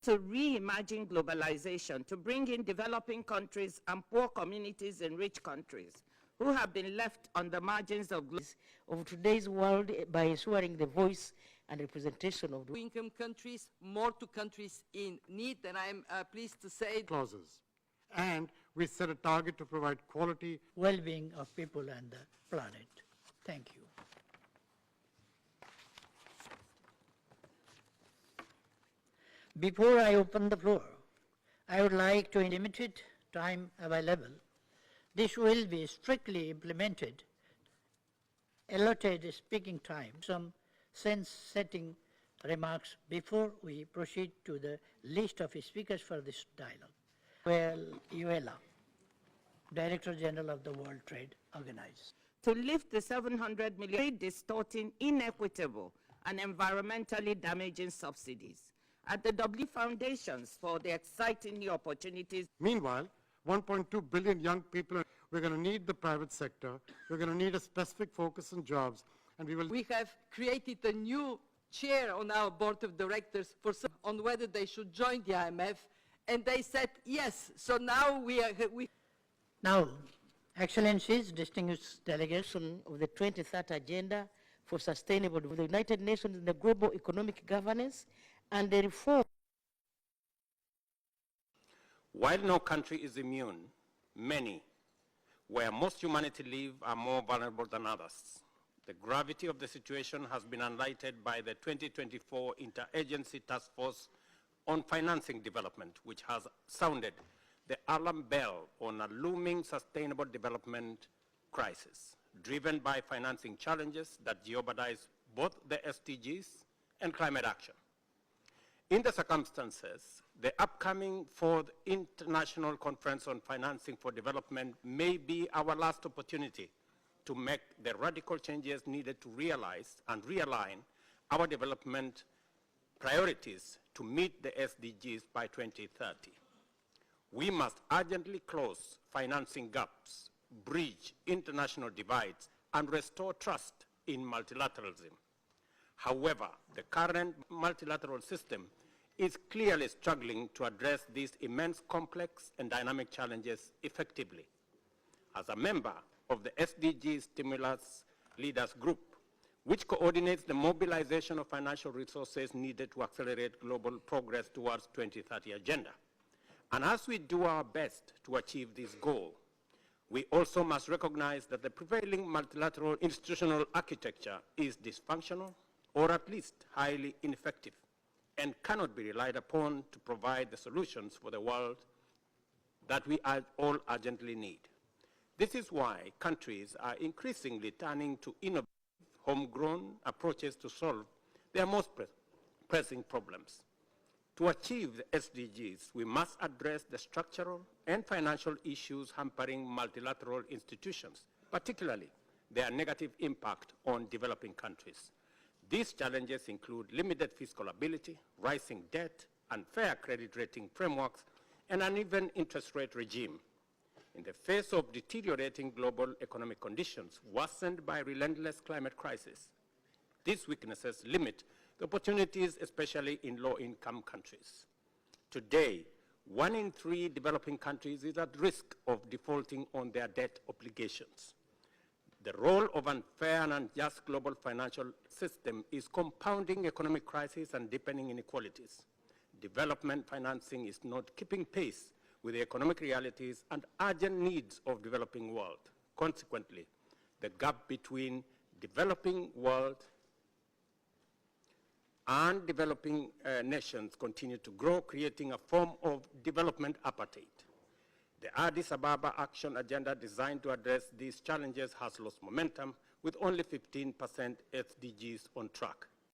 to reimagine globalization, to bring in developing countries and poor communities in rich countries who have been left on the margins of today's world by ensuring the voice and representation of low-income countries, more to countries in need, and I'm pleased to say clauses. And we set a target to provide quality well-being of people and the planet. Thank you. Before I open the floor, I would like to, in limited time available, this will be strictly implemented, allotted speaking time, some sense-setting remarks before we proceed to the list of speakers for this dialogue. Well, UELA, Director General of the World Trade Organization. To lift the 700 million distorting, inequitable, and environmentally damaging subsidies. At the W Foundations for the exciting new opportunities. Meanwhile, 1.2 billion young people, we're going to need the private sector, we're going to need a specific focus on jobs, and we have created a new chair on our board of directors on whether they should join the IMF, and they said yes. So now Now, Excellencies, distinguished delegation of the 23rd Agenda for Sustainable Development of the United Nations in the global economic governance and the reform. While no country is immune, many, where most humanity live, are more vulnerable than others. The gravity of the situation has been highlighted by the 2024 Interagency Task Force on Financing Development, which has sounded the alarm bell on a looming sustainable development crisis, driven by financing challenges that jeopardize both the SDGs and climate action. In the circumstances, the upcoming 4th International Conference on Financing for Development may be our last opportunity to make the radical changes needed to realize and realign our development priorities to meet the SDGs by 2030. We must urgently close financing gaps, bridge international divides, and restore trust in multilateralism. However, the current multilateral system is clearly struggling to address these immense, complex, and dynamic challenges effectively. As a member of the SDG Stimulus Leaders Group, which coordinates the mobilization of financial resources needed to accelerate global progress towards 2030 agenda. And as we do our best to achieve this goal, we also must recognize that the prevailing multilateral institutional architecture is dysfunctional, or at least highly ineffective, and cannot be relied upon to provide the solutions for the world that we all urgently need. This is why countries are increasingly turning to innovative, homegrown approaches to solve their most pressing problems. To achieve the SDGs, we must address the structural and financial issues hampering multilateral institutions, particularly their negative impact on developing countries. These challenges include limited fiscal ability, rising debt, unfair credit rating frameworks, and an uneven interest rate regime. In the face of deteriorating global economic conditions worsened by relentless climate crisis, these weaknesses limit the opportunities, especially in low-income countries. Today, 1 in 3 developing countries is at risk of defaulting on their debt obligations. The role of unfair and unjust global financial system is compounding economic crisis and deepening inequalities. Development financing is not keeping pace with the economic realities and urgent needs of developing world. Consequently, the gap between developing world and developing nations continue to grow, creating a form of development apartheid. The Addis Ababa Action Agenda designed to address these challenges has lost momentum, with only 15% SDGs on track.